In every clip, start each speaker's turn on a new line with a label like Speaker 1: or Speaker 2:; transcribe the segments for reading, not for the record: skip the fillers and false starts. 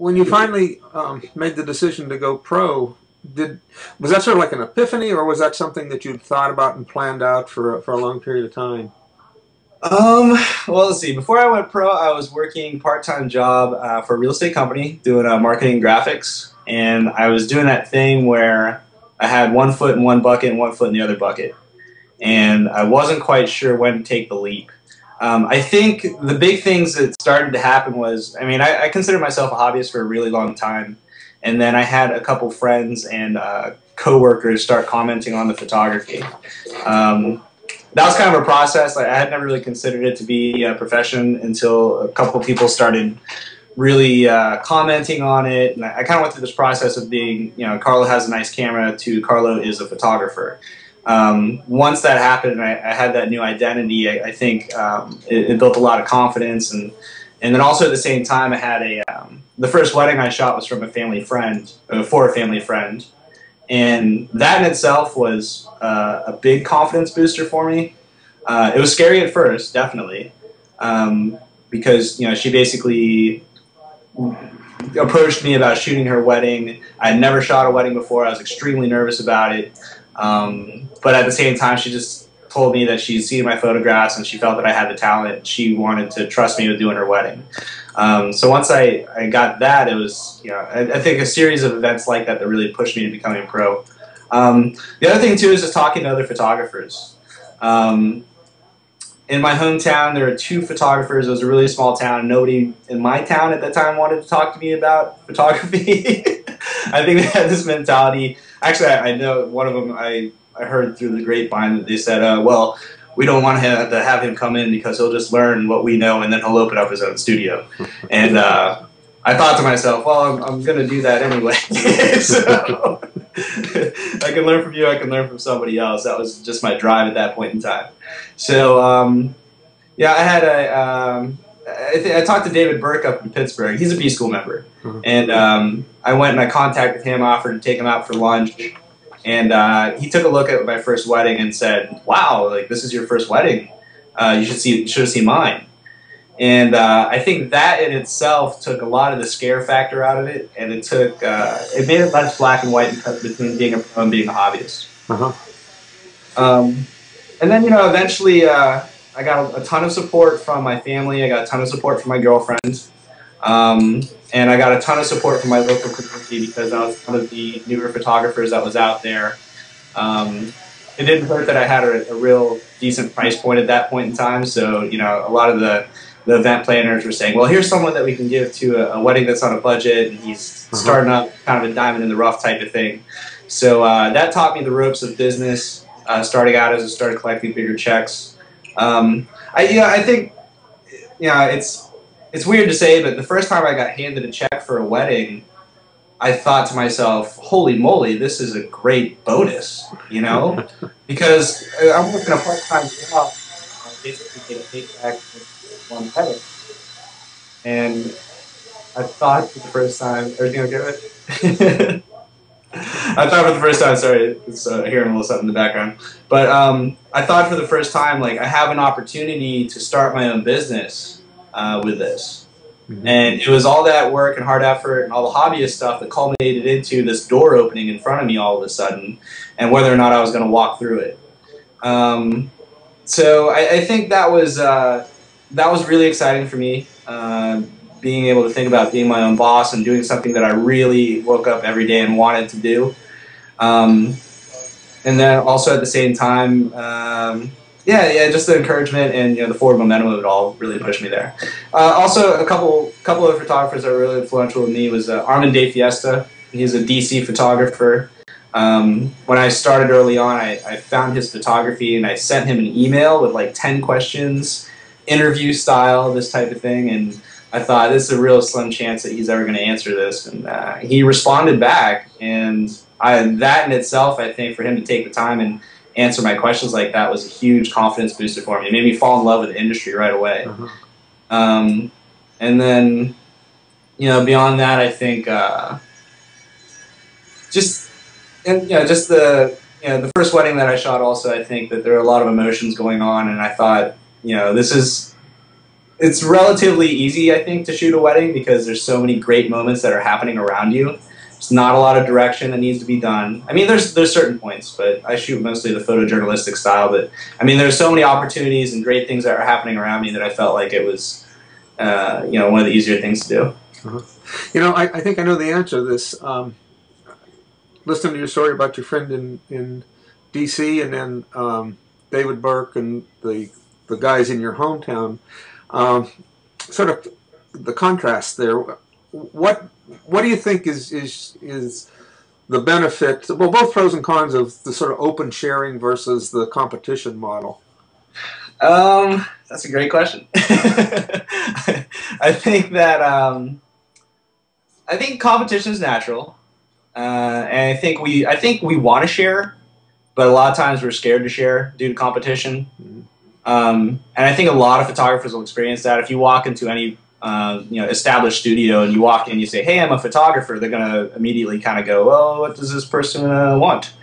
Speaker 1: when you finally made the decision to go pro, was that sort of like an epiphany, or was that something that you'd thought about and planned out for a long period of time?
Speaker 2: Well, let's see. Before I went pro, I was working part-time job for a real estate company doing marketing and graphics, and I was doing that thing where I had one foot in one bucket and one foot in the other bucket, and I wasn't quite sure when to take the leap. I think the big things that started to happen was, I mean, I consider myself a hobbyist for a really long time, and then I had a couple friends and coworkers start commenting on the photography. That was kind of a process. Like, I had never really considered it to be a profession until a couple of people started really commenting on it. And I kind of went through this process of being, you know, Karlo has a nice camera to Karlo is a photographer. Once that happened and I had that new identity, I think it built a lot of confidence. And then also at the same time, I had the first wedding I shot was from a family friend, for a family friend. And that in itself was a big confidence booster for me. It was scary at first, definitely, because, you know, she basically approached me about shooting her wedding. I had never shot a wedding before. I was extremely nervous about it. But at the same time, she just told me that she'd seen my photographs and she felt that I had the talent. She wanted to trust me with doing her wedding. So once I got that, it was, you know, I think a series of events like that that really pushed me to becoming a pro. The other thing too is just talking to other photographers. In my hometown, there are 2 photographers. It was a really small town. Nobody in my town at that time wanted to talk to me about photography. I think they had this mentality. Actually, I know one of them, I heard through the grapevine that they said, well, we don't want to have him come in because he'll just learn what we know and then he'll open up his own studio. And I thought to myself, well, I'm going to do that anyway. So I can learn from you, I can learn from somebody else. That was just my drive at that point in time. So, yeah, I had I talked to David Burke up in Pittsburgh. He's a B School member. And I went and I contacted him, offered to take him out for lunch. And he took a look at my first wedding and said, wow, like, this is your first wedding. You should have seen mine. And I think that in itself took a lot of the scare factor out of it, and it made it less black and white between being a pro and being a hobbyist. And then, you know, eventually I got a ton of support from my family. I got a ton of support from my girlfriend. And I got a ton of support from my local community because I was one of the newer photographers that was out there. It didn't hurt that I had a real decent price point at that point in time. So, you know, a lot of the event planners were saying, well, here's someone that we can give to a wedding that's on a budget, and he's starting up, kind of a diamond in the rough type of thing. So that taught me the ropes of business, starting out as I started collecting bigger checks. I think, you know, it's weird to say, but the first time I got handed a check for a wedding, I thought to myself, holy moly, this is a great bonus, you know? Because I'm working a part-time job, I basically get a paycheck with one wedding. And I thought for the first time, everything okay with it? I thought for the first time, sorry, it's hearing a little something in the background, but I thought for the first time, like, I have an opportunity to start my own business with this. And it was all that work and hard effort and all the hobbyist stuff that culminated into this door opening in front of me all of a sudden, and whether or not I was going to walk through it. So I think that was really exciting for me, being able to think about being my own boss and doing something that I really woke up every day and wanted to do. And then also at the same time, yeah, just the encouragement and, you know, the forward momentum of it all really pushed me there. Also, a couple of photographers that were really influential with me was Armin De Fiesta. He's a DC photographer. When I started early on, I found his photography and I sent him an email with like 10 questions, interview style, this type of thing, and I thought this is a real slim chance that he's ever going to answer this, and he responded back, and that in itself, I think, for him to take the time and answer my questions like that was a huge confidence booster for me. It made me fall in love with the industry right away. And then, you know, beyond that, I think just the first wedding that I shot also, I think that there are a lot of emotions going on, and I thought, you know, this is it's relatively easy, I think, to shoot a wedding because there's so many great moments that are happening around you. There's not a lot of direction that needs to be done. I mean, there's certain points, but I shoot mostly the photojournalistic style. But I mean, there's so many opportunities and great things that are happening around me that I felt like it was, one of the easier things to do.
Speaker 1: I think I know the answer to this. Listening to your story about your friend in D.C. and then David Burke and the guys in your hometown, sort of the contrast there. What do you think is the benefit? Well, both pros and cons of the sort of open sharing versus the competition model.
Speaker 2: That's a great question. I think that I think competition is natural, and I think we want to share, but a lot of times we're scared to share due to competition. And I think a lot of photographers will experience that. If you walk into any established studio and you walk in and you say, "Hey, I'm a photographer," they're going to immediately kind of go, "Well, what does this person want?"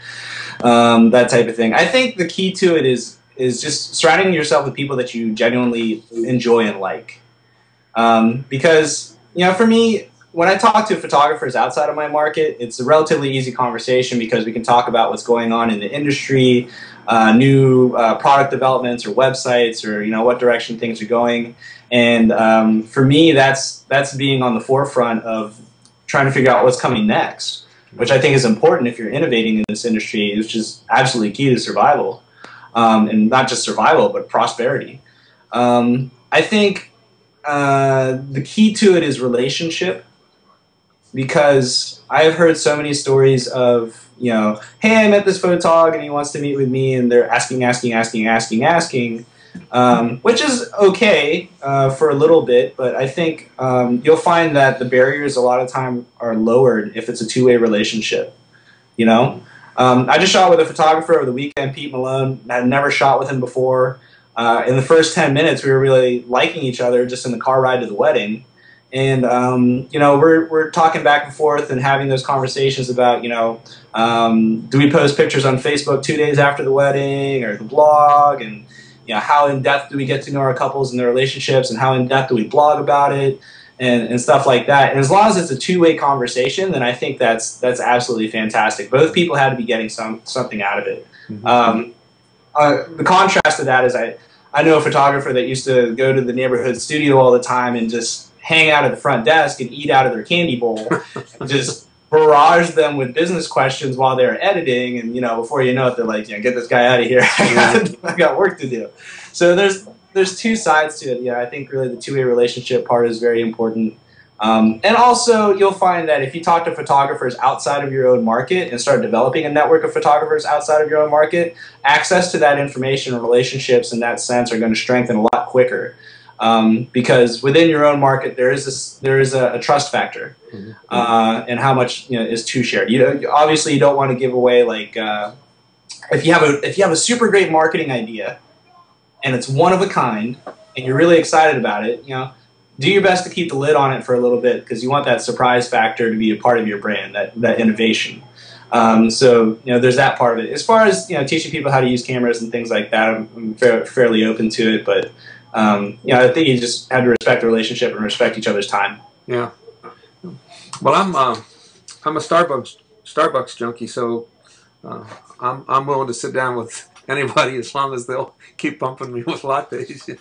Speaker 2: That type of thing. I think the key to it is just surrounding yourself with people that you genuinely enjoy and like. Because, for me, when I talk to photographers outside of my market, it's a relatively easy conversation because we can talk about what's going on in the industry, new product developments or websites, or what direction things are going. And for me, that's being on the forefront of trying to figure out what's coming next, which I think is important if you're innovating in this industry, which is absolutely key to survival, and not just survival but prosperity. I think the key to it is relationship. Because I've heard so many stories of, hey, I met this photog and he wants to meet with me, and they're asking, which is okay for a little bit, but I think you'll find that the barriers a lot of time are lowered if it's a two-way relationship, I just shot with a photographer over the weekend, Pete Malone. I had never shot with him before. In the first 10 minutes, we were really liking each other just in the car ride to the wedding. And, we're talking back and forth and having those conversations about, do we post pictures on Facebook 2 days after the wedding or the blog? And, how in-depth do we get to know our couples and their relationships, and how in-depth do we blog about it, and stuff like that. And as long as it's a two-way conversation, then I think that's absolutely fantastic. Both people had to be getting something out of it. The contrast to that is I know a photographer that used to go to the neighborhood studio all the time and just hang out at the front desk and eat out of their candy bowl and just barrage them with business questions while they're editing, and before you know it, they're like, get this guy out of here. I got work to do. So there's two sides to it. I think really the two-way relationship part is very important. And also, you'll find that if you talk to photographers outside of your own market and start developing a network of photographers outside of your own market, access to that information and relationships in that sense are going to strengthen a lot quicker. Because within your own market, there is a trust factor, and how much is to shared. Obviously, you don't want to give away, like, if you have a super great marketing idea, and it's one of a kind, and you're really excited about it, do your best to keep the lid on it for a little bit, because you want that surprise factor to be a part of your brand, that innovation. So there's that part of it. As far as teaching people how to use cameras and things like that, I'm fairly open to it, but. I think you just have to respect the relationship and respect each other's time.
Speaker 1: Yeah. Well, I'm a Starbucks junkie, so I'm willing to sit down with anybody as long as they'll keep pumping me with lattes.